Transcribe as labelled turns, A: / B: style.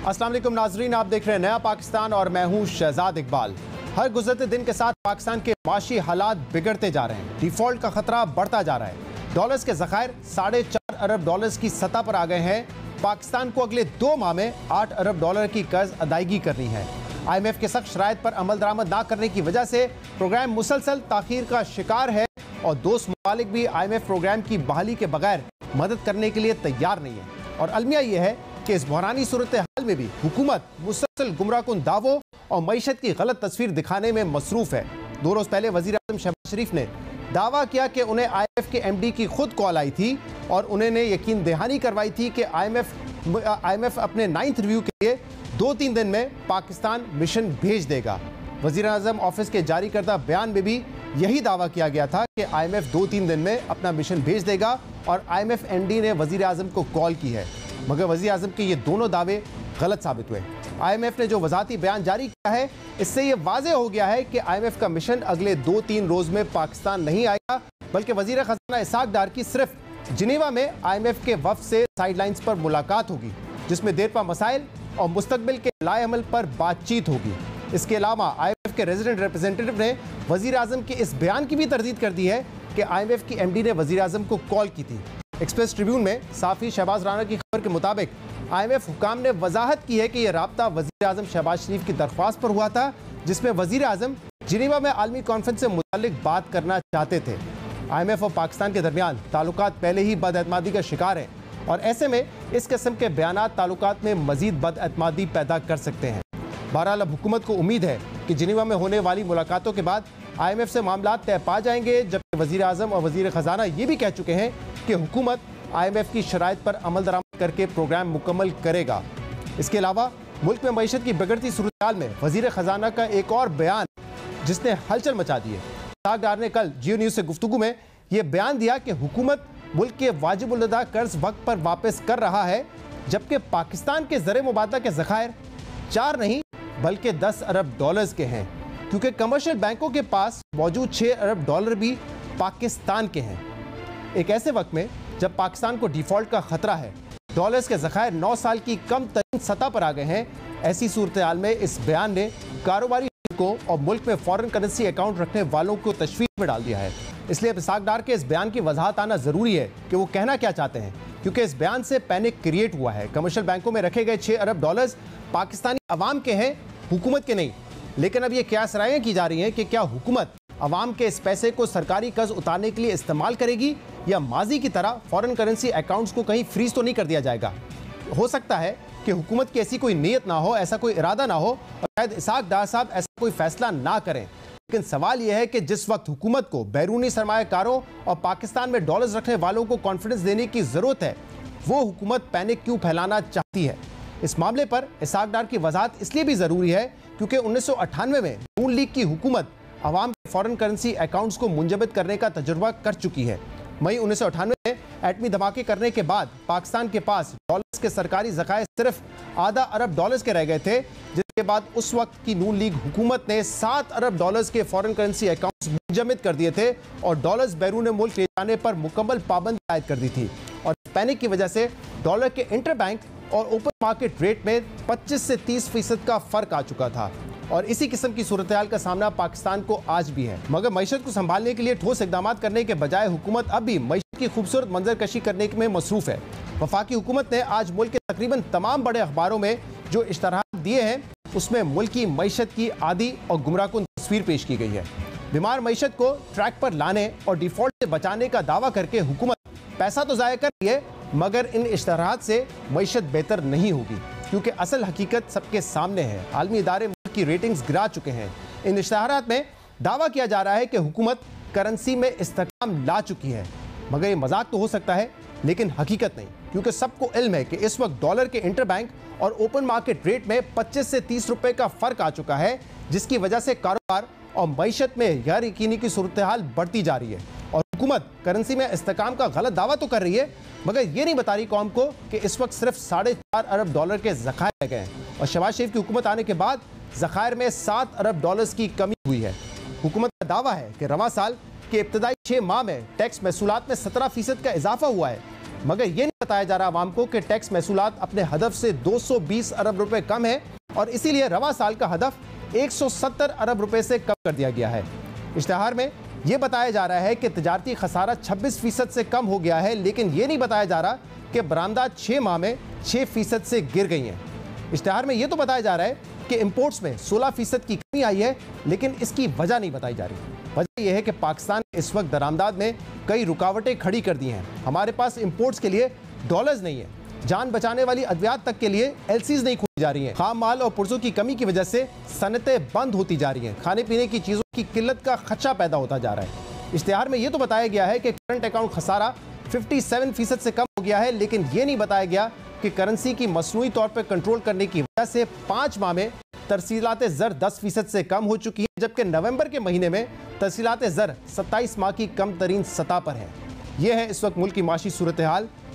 A: अस्सलाम वालेकुम नाजरीन, आप देख रहे हैं नया पाकिस्तान और मैं हूं शहजाद इकबाल। हर गुजरते दिन के साथ पाकिस्तान के माशी हालात बिगड़ते जा रहे हैं। डिफॉल्ट का खतरा बढ़ता जा रहा है। डॉलर्स के ज़खायर 4.5 अरब डॉलर्स की सतह पर आ गए हैं। पाकिस्तान को अगले 2 माह में 8 अरब डॉलर की कर्ज अदायगी करनी है। IMF के सख्त शराइत पर अमल दरामद ना करने की वजह से प्रोग्राम मुसलसल ताखीर का शिकार है और दोस्त ममालिक भी IMF प्रोग्राम की बहाली के बगैर मदद करने के लिए तैयार नहीं है। और अलमिया यह है कि इस बहरानी सूरत हाल में भी हुकूमत मुसलसल गुमराहकुन दावों और मईशत की गलत तस्वीर दिखाने में मसरूफ है। 2 रोज पहले वजीर आज़म शहबाज शरीफ ने दावा किया कि उन्हें IMF के MD की खुद कॉल आई थी और उन्होंने यकीन दहानी करवाई थी कि IMF अपने 9th रिव्यू के लिए 2-3 दिन में पाकिस्तान मिशन भेज देगा। वजीर आज़म ऑफिस के जारी करदा बयान में भी यही दावा किया गया था कि IMF 2-3 दिन में अपना मिशन भेज देगा और IMF MD ने वजीर आज़म को कॉल की है, मगर वज़ीर आज़म के ये दोनों दावे गलत साबित हुए। IMF ने जो वज़ाती बयान जारी किया है, इससे ये वाज़े हो गया है कि IMF का मिशन अगले 2-3 रोज़ में पाकिस्तान नहीं आएगा, बल्कि वज़ीर ख़ज़ाना इसाक डार की सिर्फ जिनेवा में IMF के वफ़द से साइडलाइंस पर मुलाकात होगी, जिसमें देरपा मसाइल और मुस्तकबिल के लाएअमल पर बातचीत होगी। इसके अलावा IMF के रेजिडेंट रिप्रेजेंटेटिव ने वज़ीर आज़म के इस बयान की भी तरदीद कर दी है कि IMF की MD ने वज़ीर आज़म को कॉल की थी। एक्सप्रेस ट्रिब्यून में साफ़ी शहबाज राना की खबर के मुताबिक IMF हुकाम ने वजाहत की है कि यह राब्ता वज़ीर आज़म शहबाज शरीफ की दरख्वास्त पर हुआ था, जिसमें वज़ीर आज़म जिनेवा में आलमी कॉन्फ्रेंस से मुताल्लिक बात करना चाहते थे। IMF और पाकिस्तान के दरमियान ताल्लुकात पहले ही बदएतमादी का शिकार है और ऐसे में इस किस्म के बयानात ताल्लुकात में मजीद बदएतमादी पैदा कर सकते हैं। बहरहाल अब हुकूमत को उम्मीद है कि जिनेवा में होने वाली मुलाकातों के बाद IMF से मामला तय पा जाएंगे, जबकि वज़ीर आज़म और वज़ीर ख़ज़ाना ये भी कह चुके हैं कि हुकूमत IMF की शराइत पर अमल दरामद करके प्रोग्राम मुकम्मल करेगा। इसके अलावा मुल्क में मईशत की बिगड़ती सूरत में वज़ीर ख़ज़ाना का एक और बयान जिसने हलचल मचा दी है। इसाक डार ने कल जियो न्यूज़ से गुफ्तगू में यह बयान दिया कि हुकूमत मुल्क के वाजिब उल अदा कर्ज वक्त पर वापस कर रहा है, जबकि पाकिस्तान के ज़र मुबादला के ज़खायर 4 नहीं बल्कि 10 अरब डॉलर्स के हैं, क्योंकि कमर्शियल बैंकों के पास मौजूद 6 अरब डॉलर भी पाकिस्तान के हैं। एक ऐसे वक्त में जब पाकिस्तान को डिफॉल्ट का खतरा है, डॉलर्स के ज़खायर 9 साल की कम तरीन सतह पर आ गए हैं, ऐसी सूरत हाल में इस बयान ने कारोबारी को और मुल्क में फॉरेन करेंसी अकाउंट रखने वालों को तशवीश में डाल दिया है। इसलिए इसाक डार के इस बयान की वजाहत आना ज़रूरी है कि वो कहना क्या चाहते हैं, क्योंकि इस बयान से पैनिक क्रिएट हुआ है। कमर्शियल बैंकों में रखे गए 6 अरब डॉलर्स पाकिस्तानी अवाम के हैं, हुकूमत के नहीं। लेकिन अब ये क्यास रायें की जा रही हैं कि क्या हुकूमत अवाम के इस पैसे को सरकारी कर्ज उतारने के लिए इस्तेमाल करेगी या माजी की तरह फॉरेन करेंसी अकाउंट्स को कहीं फ्रीज तो नहीं कर दिया जाएगा। हो सकता है कि हुकूमत की ऐसी कोई नीयत ना हो, ऐसा कोई इरादा ना हो और शायद इसाक डार साहब ऐसा कोई फैसला ना करें। लेकिन सवाल यह है कि जिस वक्त हुकूमत को बैरूनी सरमायाकारों और पाकिस्तान में डॉलर्स रखने वालों को कॉन्फिडेंस देने की ज़रूरत है, वो हुकूमत पैनिक क्यों फैलाना चाहती है। इस मामले पर इसाक डार की वजाहत इसलिए भी ज़रूरी है क्योंकि 1998 में नून लीग की हुकूमत अवाम के फॉरेन करेंसी अकाउंट्स को मुंजमद करने का तजुर्बा कर चुकी है। मई 1998 में एटमी धमाके करने के बाद पाकिस्तान के पास डॉलर्स के सरकारी ज़खायर सिर्फ आधा अरब डॉलर्स के रह गए थे, जिसके बाद उस वक्त की नून लीग हुकूमत ने 7 अरब डॉलर्स के फॉरेन करेंसी अकाउंट्स मुंजमद कर दिए थे और डॉलर्स बैरून मुल्क ले जाने पर मुकम्मल पाबंदी आयद कर दी थी। और पैनिक की वजह से डॉलर के इंटर बैंक और ओपन मार्केट रेट में 25 से 30% का फ़र्क आ चुका था और इसी किस्म की सूरत हाल का सामना पाकिस्तान को आज भी है। मगर मईशत को संभालने के लिए ठोस इकदाम करने के बजाय हुकूमत अब भी मईशत की खूबसूरत मंजरकशी करने में मसरूफ़ है। वफाकी हुकूमत ने आज मुल्क के तकरीबन तमाम बड़े अखबारों में जो इश्तहारात दिए हैं, उसमें मुल्क की मईशत की आधी और गुमराहकुन तस्वीर पेश की गई है। बीमार मईशत को ट्रैक पर लाने और डिफॉल्ट से बचाने का दावा करके हुकूमत पैसा तो ज़ाया कर रही है, मगर इन इश्तहारात से मईशत बेहतर नहीं होगी, क्योंकि असल हकीकत सबके सामने है। आलमी इदारे मुल्क की रेटिंग्स गिरा चुके हैं। इन इश्तहारात में दावा किया जा रहा है कि हुकूमत करेंसी में इस्तेकाम ला चुकी है, मगर ये मजाक तो हो सकता है लेकिन हकीकत नहीं, क्योंकि सबको इल्म है कि इस वक्त डॉलर के इंटर बैंक और ओपन मार्केट रेट में 25 से 30 रुपए का फ़र्क आ चुका है, जिसकी वजह से कारोबार और मईशत में गैर यकीनी की सूरत हाल बढ़ती जा रही है। और हुकूमत करेंसी में इस्तेकाम का गलत दावा तो कर रही है, मगर ये नहीं बता रही कौम को कि इस वक्त सिर्फ 4.5 अरब डॉलर के ज़खायर रह गए हैं और शहबाज शरीफ की हुकूमत आने के बाद ज़खायर में 7 अरब डॉलर्स की कमी हुई है। हुकूमत का दावा है कि रवां साल के इब्तदाई 6 माह में टैक्स महसूलात में 17% का इजाफा हुआ है, मगर ये नहीं बताया जा रहा आवाम को कि टैक्स महसूलात अपने हदफ से 220 अरब रुपए कम है और इसीलिए रवा साल का हदफ 170 अरब रुपए से कम कर दिया गया है। इश्तिहार में यह बताया जा रहा है कि तिजारती खसारा 26% से कम हो गया है, लेकिन यह नहीं बताया जा रहा कि बरामदात 6 माह में 6% से गिर गई हैं। इश्तिहार में यह तो बताया जा रहा है कि इंपोर्ट्स में 16% की कमी आई है, लेकिन इसकी वजह नहीं बताई जा रही। वजह यह है कि पाकिस्तान इस वक्त दरामदाद में कई रुकावटें खड़ी कर दी हैं। हमारे पास इंपोर्ट्स के लिए डॉलर्स नहीं है, जान बचाने वाली अद्वियात तक के लिए एलसीज नहीं खोली जा रही हैं। खाम माल और पुर्जों की कमी की वजह से सनतें बंद होती जा रही हैं। खाने पीने की चीज़ों की किल्लत का खदशा पैदा होता जा रहा है। इश्तिहार में यह तो बताया गया है कि करंट अकाउंट खसारा 57% से कम हो गया है, लेकिन यह नहीं बताया गया कि करेंसी की मसनूई तौर पर कंट्रोल करने की वजह से 5 माह में तरसीलात ज़र 10% से कम हो चुकी है, जबकि नवंबर के महीने में तरसीलात ज़र 27 माह की कम तरीन सतह पर है। यह है इस वक्त मुल्क की माशी सूरत हाल।